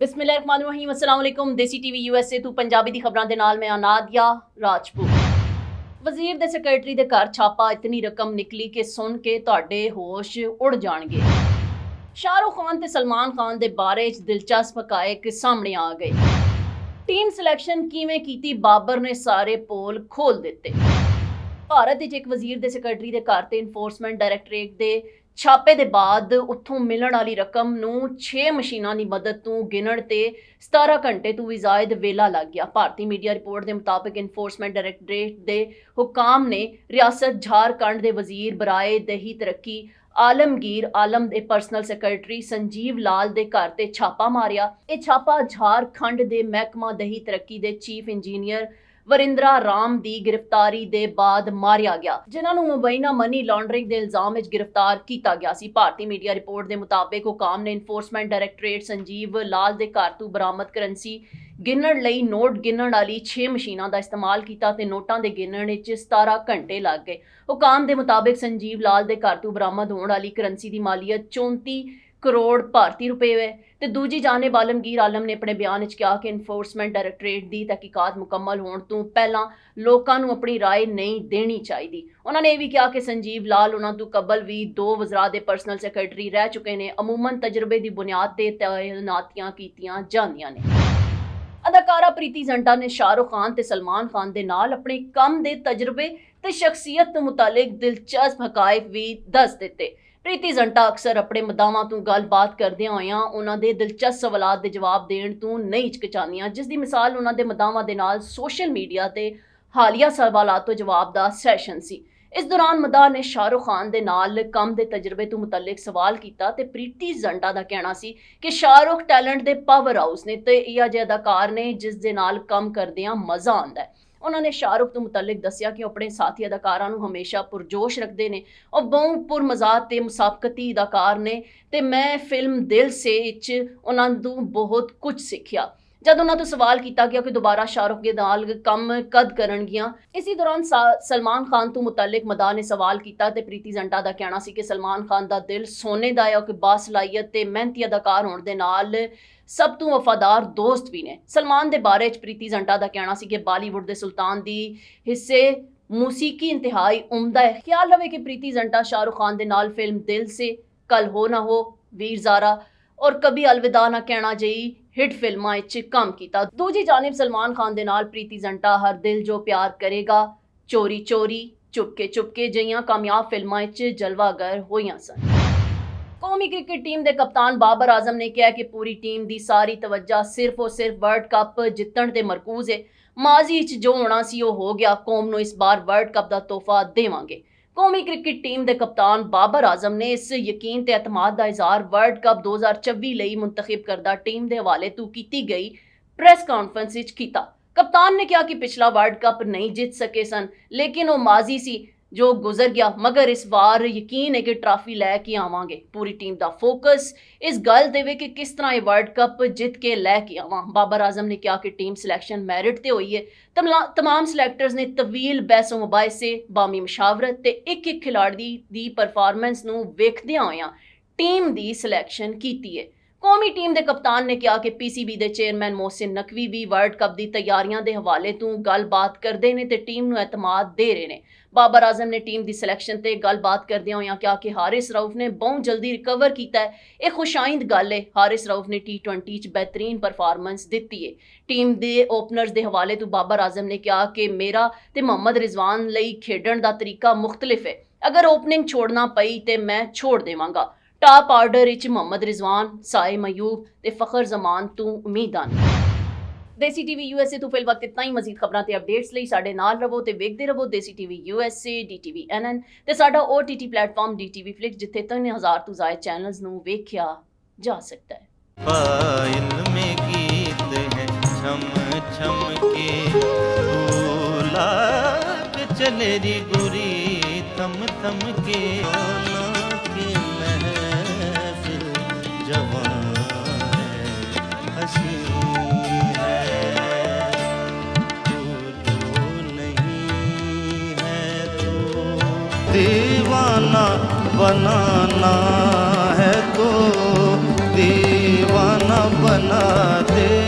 ਬਿਸਮਿल्लाहिर्रहमानिर्रहीम अस्सलाम वालेकुम। देसी टीवी यूएसए ਤੋਂ ਪੰਜਾਬੀ ਦੀ ਖਬਰਾਂ ਦੇ ਨਾਲ ਮੈਂ ਅਨਾਦਿਆ ਰਾਜਪੂਤ। ਵਜ਼ੀਰ ਦੇ ਸੈਕਟਰੀ ਦੇ ਘਰ ਛਾਪਾ, ਇਤਨੀ ਰਕਮ ਨਿਕਲੀ ਕਿ ਸੁਣ ਕੇ ਤੁਹਾਡੇ ਹੋਸ਼ ਉੜ ਜਾਣਗੇ। ਸ਼ਾਹਰੁਖ ਖਾਨ ਤੇ ਸਲਮਾਨ ਖਾਨ ਦੇ ਬਾਰੇ 'ਚ ਦਿਲਚਸਪ ਹਕਾਇਕ ਸਾਹਮਣੇ ਆ ਗਏ। ਟੀਮ ਸਿਲੈਕਸ਼ਨ ਕਿਵੇਂ ਕੀਤੀ, ਬਾਬਰ ਨੇ ਸਾਰੇ ਪੋਲ ਖੋਲ ਦਿੱਤੇ। ਭਾਰਤ ਵਿੱਚ ਇੱਕ ਵਜ਼ੀਰ ਦੇ ਸੈਕਟਰੀ ਦੇ ਘਰ ਤੇ ਇਨਫੋਰਸਮੈਂਟ ਡਾਇਰੈਕਟੋਰੇਟ ਦੇ ਛਾਪੇ ਦੇ ਬਾਅਦ ਉੱਥੋਂ ਮਿਲਣ ਵਾਲੀ ਰਕਮ ਨੂੰ 6 ਮਸ਼ੀਨਾਂ ਦੀ ਮਦਦ ਤੋਂ ਗਿਣਨ ਤੇ 17 ਘੰਟੇ ਤੋਂ ਵੀ ਜ਼ਿਆਦਾ ਵੇਲਾ ਲੱਗ ਗਿਆ। ਭਾਰਤੀ ਮੀਡੀਆ ਰਿਪੋਰਟ ਦੇ ਮੁਤਾਬਕ ਇਨਫੋਰਸਮੈਂਟ ਡਾਇਰੈਕਟੋਰੇਟ ਦੇ ਹੁਕਾਮ ਨੇ ਰਿਆਸਤ ਝਾਰਖੰਡ ਦੇ ਵਜ਼ੀਰ ਬਰਾਏ ਦਹੀ ਤਰੱਕੀ ਆਲਮਗੀਰ ਆਲਮ ਦੇ ਪਰਸਨਲ ਸੈਕਟਰੀ ਸੰਜੀਵ ਲਾਲ ਦੇ ਘਰ ਤੇ ਛਾਪਾ ਮਾਰਿਆ। ਇਹ ਛਾਪਾ ਝਾਰਖੰਡ ਦੇ ਮਹਿਕਮਾ ਦਹੀ ਤਰੱਕੀ ਦੇ ਚੀਫ ਇੰਜੀਨੀਅਰ ਵਰਿੰਦਰਾ ਰਾਮ ਦੀ ਗ੍ਰਿਫਤਾਰੀ ਦੇ ਬਾਅਦ ਮਾਰਿਆ ਗਿਆ, ਜਿਨ੍ਹਾਂ ਨੂੰ ਮੁਬੈਨਾ ਮਨੀ ਲਾਂਡਰਿੰਗ ਦੇ ਇਲਜ਼ਾਮ ਵਿੱਚ ਗ੍ਰਿਫਤਾਰ ਕੀਤਾ ਗਿਆ ਸੀ। ਭਾਰਤੀ ਮੀਡੀਆ ਰਿਪੋਰਟ ਦੇ ਮੁਤਾਬਕ ਹੁਕਾਮ ਨੇ ਇਨਫੋਰਸਮੈਂਟ ਡਾਇਰੈਕਟੋਰੇਟ ਸੰਜੀਵ ਲਾਲ ਦੇ ਘਰ ਤੋਂ ਬਰਾਮਦ ਕਰੰਸੀ ਗਿਣਨ ਲਈ ਨੋਟ ਗਿਣਨ ਵਾਲੀ 6 ਮਸ਼ੀਨਾਂ ਦਾ ਇਸਤੇਮਾਲ ਕੀਤਾ ਤੇ ਨੋਟਾਂ ਦੇ ਗਿਣਨ ਵਿੱਚ 17 ਘੰਟੇ ਲੱਗ ਗਏ। ਹੁਕਾਮ ਦੇ ਮੁਤਾਬਕ ਸੰਜੀਵ ਲਾਲ ਦੇ ਘਰ ਤੋਂ ਬਰਾਮਦ ਹੋਣ ਵਾਲੀ ਕਰੰਸੀ ਦੀ ਮਾਲੀਅਤ 34 ਕਰੋੜ ਭਾਰਤੀ ਰੁਪਏ ਹੈ। ਤੇ ਦੂਜੀ ਜਾਨਿਬ ਆਲਮਗੀਰ ਆਲਮ ਨੇ ਆਪਣੇ ਬਿਆਨ ਵਿੱਚ ਕਿਹਾ ਕਿ ਇਨਫੋਰਸਮੈਂਟ ਡਾਇਰੈਕਟੋਰੇਟ ਦੀ ਤਹਿਕੀਕਾਤ ਮੁਕੰਮਲ ਹੋਣ ਤੋਂ ਪਹਿਲਾਂ ਲੋਕਾਂ ਨੂੰ ਆਪਣੀ ਰਾਏ ਨਹੀਂ ਦੇਣੀ ਚਾਹੀਦੀ। ਉਹਨਾਂ ਨੇ ਇਹ ਵੀ ਕਿਹਾ ਕਿ ਸੰਜੀਵ ਲਾਲ ਉਹਨਾਂ ਤੋਂ ਕਬਲ ਵੀ 2 ਵਜ਼ਰਾਂ ਦੇ ਪਰਸਨਲ ਸੈਕਟਰੀ ਰਹਿ ਚੁੱਕੇ ਨੇ। ਅਮੂਮਨ ਤਜਰਬੇ ਦੀ ਬੁਨਿਆਦ ਤੇ ਤਾਇਨਾਤੀਆਂ ਕੀਤੀਆਂ ਜਾਂਦੀਆਂ ਨੇ। ਅਦਾਕਾਰਾ ਪ੍ਰੀਤੀ ਜ਼ੰਟਾ ਨੇ ਸ਼ਾਹਰੁਖ ਖਾਨ ਤੇ ਸਲਮਾਨ ਖਾਨ ਦੇ ਨਾਲ ਆਪਣੇ ਕੰਮ ਦੇ ਤਜਰਬੇ ਤੇ ਸ਼ਖਸੀਅਤ ਤੋਂ ਮੁਤਾਲਿਕ ਦਿਲਚਸਪ ਹਕਾਇਕ ਵੀ ਦੱਸ ਦਿੱਤੇ। ਪ੍ਰੀਤੀ ਜ਼ੰਟਾ ਅਕਸਰ ਆਪਣੇ ਮਦਾਵਾਂ ਤੋਂ ਗੱਲਬਾਤ ਕਰਦਿਆਂ ਹੋਇਆਂ ਉਹਨਾਂ ਦੇ ਦਿਲਚਸਪ ਸਵਾਲਾਂ ਦੇ ਜਵਾਬ ਦੇਣ ਤੋਂ ਨਹੀਂ ਹਿਚਕਚਾਉਂਦੀਆਂ, ਜਿਸ ਦੀ ਮਿਸਾਲ ਉਹਨਾਂ ਦੇ ਮਦਾਵਾਂ ਦੇ ਨਾਲ ਸੋਸ਼ਲ ਮੀਡੀਆ ਤੇ ਹਾਲੀਆ ਸਵਾਲਾਂ ਤੋਂ ਜਵਾਬ ਦਾ ਸੈਸ਼ਨ ਸੀ। ਇਸ ਦੌਰਾਨ ਮਦਾ ਨੇ ਸ਼ਾਹਰੁਖ ਖਾਨ ਦੇ ਨਾਲ ਕੰਮ ਦੇ ਤਜਰਬੇ ਤੋਂ ਮੁਤਲਕ ਸਵਾਲ ਕੀਤਾ ਤੇ ਪ੍ਰੀਤੀ ਜ਼ੰਟਾ ਦਾ ਕਹਿਣਾ ਸੀ ਕਿ ਸ਼ਾਹਰੁਖ ਟੈਲੈਂਟ ਦੇ ਪਾਵਰ ਹਾਊਸ ਨੇ ਤੇ ਇਹ ਅਜਿਹੇ ਅਦਾਕਾਰ ਨੇ ਜਿਸ ਦੇ ਨਾਲ ਕੰਮ ਕਰਦਿਆਂ ਮਜ਼ਾ ਆਉਂਦਾ ਹੈ। ਉਹਨਾਂ ਨੇ ਸ਼ਾਹਰੁਖ ਤੋਂ ਮੁਤਲਕ ਦੱਸਿਆ ਕਿ ਉਹ ਆਪਣੇ ਸਾਥੀ ਅਦਾਕਾਰਾਂ ਨੂੰ ਹਮੇਸ਼ਾ ਪੁਰਜੋਸ਼ ਰੱਖਦੇ ਨੇ। ਉਹ ਬਹੁਤ ਪੁਰਮਜ਼ਾਕ ਤੇ ਮੁਸਾਬਕਤੀ ਅਦਾਕਾਰ ਨੇ ਤੇ ਮੈਂ ਫਿਲਮ ਦਿਲ ਸੇ ਵਿੱਚ ਉਹਨਾਂ ਤੋਂ ਬਹੁਤ ਕੁਝ ਸਿੱਖਿਆ। ਜਦ ਉਹਨਾਂ ਤੋਂ ਸਵਾਲ ਕੀਤਾ ਗਿਆ ਕਿ ਦੁਬਾਰਾ ਸ਼ਾਹਰੁਖ ਦੇ ਨਾਲ ਕੰਮ ਕਦ ਕਰਨਗੀਆਂ, ਇਸੇ ਦੌਰਾਨ ਸਲਮਾਨ ਖਾਨ ਤੋਂ ਮੁਤਲਕ ਮਦਾ ਨੇ ਸਵਾਲ ਕੀਤਾ ਤੇ ਪ੍ਰੀਤੀ ਜ਼ੰਟਾ ਦਾ ਕਹਿਣਾ ਸੀ ਕਿ ਸਲਮਾਨ ਖਾਨ ਦਾ ਦਿਲ ਸੋਨੇ ਦਾ ਹੈ ਕਿ ਬਾਸਲਾਹੀਅਤ ਤੇ ਮਿਹਨਤੀ ਅਦਾਕਾਰ ਹੋਣ ਦੇ ਨਾਲ ਸਭ ਤੋਂ ਵਫਾਦਾਰ ਦੋਸਤ ਵੀ ਨੇ। ਸਲਮਾਨ ਦੇ ਬਾਰੇ 'ਚ ਪ੍ਰੀਤੀ ਜ਼ੰਟਾ ਦਾ ਕਹਿਣਾ ਸੀ ਕਿ ਬਾਲੀਵੁੱਡ ਦੇ ਸੁਲਤਾਨ ਦੀ ਹਿੱਸੇ ਮੂਸੀਕੀ ਇੰਤਹਾਈ ਉਮਦਾ ਹੈ। ਖਿਆਲ ਰਵੇ ਕਿ ਪ੍ਰੀਤੀ ਜ਼ੰਟਾ ਸ਼ਾਹਰੁਖ ਖਾਨ ਦੇ ਨਾਲ ਫਿਲਮ ਦਿਲ ਸੇ, ਕਲ ਹੋ ਨਾ ਹੋ, ਵੀਰ ਜ਼ਾਰਾ ਔਰ ਕਭੀ ਅਲਵਿਦਾ ਨਾ ਕਹਿਣਾ ਜਿਹੀ ਹਿੱਟ ਫਿਲਮਾਂ ਵਿੱਚ ਕੰਮ ਕੀਤਾ। ਦੂਜੀ ਜਾਨਿਬ ਸਲਮਾਨ ਖਾਨ ਦੇ ਨਾਲ ਪ੍ਰੀਤੀ ਜ਼ੰਟਾ ਹਰ ਦਿਲ ਜੋ ਪਿਆਰ ਕਰੇਗਾ, ਚੋਰੀ ਚੋਰੀ, ਚੁਪਕੇ ਚੁਪਕੇ ਜਿਹੀਆਂ ਕਾਮਯਾਬ ਫਿਲਮਾਂ ਵਿੱਚ ਜਲਵਾਗਰ ਹੋਈਆਂ ਸਨ। ਕੌਮੀ ਕ੍ਰਿਕਟ ਟੀਮ ਦੇ ਕਪਤਾਨ ਬਾਬਰ ਆਜ਼ਮ ਨੇ ਕਿਹਾ ਕਿ ਪੂਰੀ ਟੀਮ ਦੀ ਸਾਰੀ ਤਵੱਜਾ ਸਿਰਫ ਔਰ ਸਿਰਫ ਵਰਲਡ ਕੱਪ ਜਿੱਤਣ ਤੇ ਮਰਕੂਜ਼ ਹੈ। ਮਾਜ਼ੀ 'ਚ ਜੋ ਹੋਣਾ ਸੀ ਉਹ ਹੋ ਗਿਆ, ਕੌਮ ਨੂੰ ਇਸ ਵਾਰ ਵਰਲਡ ਕੱਪ ਦਾ ਤੋਹਫਾ ਦੇਵਾਂਗੇ। ਕੌਮੀ ਕ੍ਰਿਕਟ ਟੀਮ ਦੇ ਕਪਤਾਨ ਬਾਬਰ ਆਜ਼ਮ ਨੇ ਇਸ ਯਕੀਨ ਤੇ ਇਤਮਾਦ ਦਾ ਇਜ਼ਹਾਰ ਵਰਲਡ ਕੱਪ 2024 ਲਈ ਮੁੰਤਖਬ ਕਰਦਾ ਟੀਮ ਦੇ ਹਵਾਲੇ ਤੋਂ ਕੀਤੀ ਗਈ ਪ੍ਰੈਸ ਕਾਨਫਰੰਸ ਵਿੱਚ ਕੀਤਾ। ਕਪਤਾਨ ਨੇ ਕਿਹਾ ਕਿ ਪਿਛਲਾ ਵਰਲਡ ਕੱਪ ਨਹੀਂ ਜਿੱਤ ਸਕੇ ਸਨ, ਲੇਕਿਨ ਉਹ ਮਾਜ਼ੀ ਸੀ ਜੋ ਗੁਜ਼ਰ ਗਿਆ, ਮਗਰ ਇਸ ਵਾਰ ਯਕੀਨ ਹੈ ਕਿ ਟਰਾਫੀ ਲੈ ਕੇ ਆਵਾਂਗੇ। ਪੂਰੀ ਟੀਮ ਦਾ ਫੋਕਸ ਇਸ ਗੱਲ ਤੇ ਵੇ ਕਿ ਕਿਸ ਤਰ੍ਹਾਂ ਇਹ ਵਰਲਡ ਕੱਪ ਜਿੱਤ ਕੇ ਲੈ ਕੇ ਆਵਾਂ। ਬਾਬਰ ਆਜ਼ਮ ਨੇ ਕਿਹਾ ਕਿ ਟੀਮ ਸਿਲੈਕਸ਼ਨ ਮੈਰਿਟ ਤੇ ਹੋਈ ਹੈ। तमाम ਸਿਲੈਕਟਰਸ ਨੇ ਤਵੀਲ ਬਹਿਸ ਮੁਬਾਹਿਸੇ, ਬਾਮੀ ਮਸ਼ਾਵਰਤ ਤੇ ਇੱਕ ਖਿਲਾੜੀ ਦੀ ਪਰਫਾਰਮੈਂਸ ਨੂੰ ਵੇਖਦਿਆਂ ਹੋਇਆਂ ਟੀਮ ਦੀ ਸਿਲੈਕਸ਼ਨ ਕੀਤੀ ਹੈ। ਕੌਮੀ ਟੀਮ ਦੇ ਕਪਤਾਨ ਨੇ ਕਿਹਾ ਕਿ ਪੀਸੀਬੀ ਦੇ ਚੇਅਰਮੈਨ ਮੋਹਸਿਨ ਨਕਵੀ ਵੀ ਵਰਲਡ ਕੱਪ ਦੀ ਤਿਆਰੀਆਂ ਦੇ ਹਵਾਲੇ ਤੋਂ ਗੱਲਬਾਤ ਕਰਦੇ ਨੇ ਤੇ ਟੀਮ ਨੂੰ ਇਤਮਾਦ ਦੇ ਰਹੇ ਨੇ। ਬਾਬਰ ਆਜ਼ਮ ਨੇ ਟੀਮ ਦੀ ਸਿਲੈਕਸ਼ਨ ਤੇ ਗੱਲਬਾਤ ਕਰਦਿਆਂ ਹੋਇਆਂ ਕਿਹਾ ਕਿ ਹਾਰਿਸ ਰਊਫ ਨੇ ਬਹੁਤ ਜਲਦੀ ਰਿਕਵਰ ਕੀਤਾ ਹੈ। ਇਹ ਖੁਸ਼ਾਇੰਦ ਗੱਲ ਹੈ। ਹਾਰਿਸ ਰਊਫ ਨੇ T20 'ਚ ਬਿਹਤਰੀਨ ਪਰਫਾਰਮੈਂਸ ਦਿੱਤੀ ਹੈ। ਟੀਮ ਦੇ ਓਪਨਰਸ ਦੇ ਹਵਾਲੇ ਤੋਂ ਬਾਬਰ ਆਜ਼ਮ ਨੇ ਕਿਹਾ ਕਿ ਮੇਰਾ ਤੇ ਮੁਹੰਮਦ ਰਿਜ਼ਵਾਨ ਲਈ ਖੇਡਣ ਦਾ ਤਰੀਕਾ ਮੁਖਤਲਿਫ ਹੈ। ਅਗਰ ਓਪਨਿੰਗ ਛੋੜਨਾ ਪਈ ਤੇ ਮੈਂ ਛੋੜ ਦੇਵਾਂਗਾ। ਟਾਪ ਆਰਡਰ ਵਿੱਚ ਮੁਹੰਮਦ ਰਿਜ਼ਵਾਨ, ਸਾਏ ਮਯੂਬ ਤੇ ਫਖਰ ਜ਼ਮਾਨ ਤੋਂ ਉਮੀਦਾਂ ਨੇ। ਦੇਸੀ ਟੀਵੀ ਯੂਐਸਏ ਤੋਂ ਫਿਲ ਵਕਤ ਇਤਨਾ ਹੀ। ਮਜ਼ੀਦ ਖਬਰਾਂ ਤੇ ਅਪਡੇਟਸ ਲਈ ਸਾਡੇ ਨਾਲ ਰਹੋ ਤੇ ਵੇਖਦੇ ਰਹੋ ਦੇਸੀ ਟੀਵੀ ਯੂਐਸਏ, DTV NN ਤੇ ਸਾਡਾ OTT ਪਲੇਟਫਾਰਮ DTV Flix, ਜਿੱਥੇ 3000 ਤੋਂ ਜ਼ਿਆਦਾ ਚੈਨਲਸ ਨੂੰ ਵੇਖਿਆ ਜਾ ਸਕਦਾ ਹੈ। पायल में गीत है छम छम के, लाग चले री गुरी थम थम के, की महफिल जवान है, हंसी है, तू तो नहीं है तो दीवाना बनाना है तो दीवाना बन बना दे।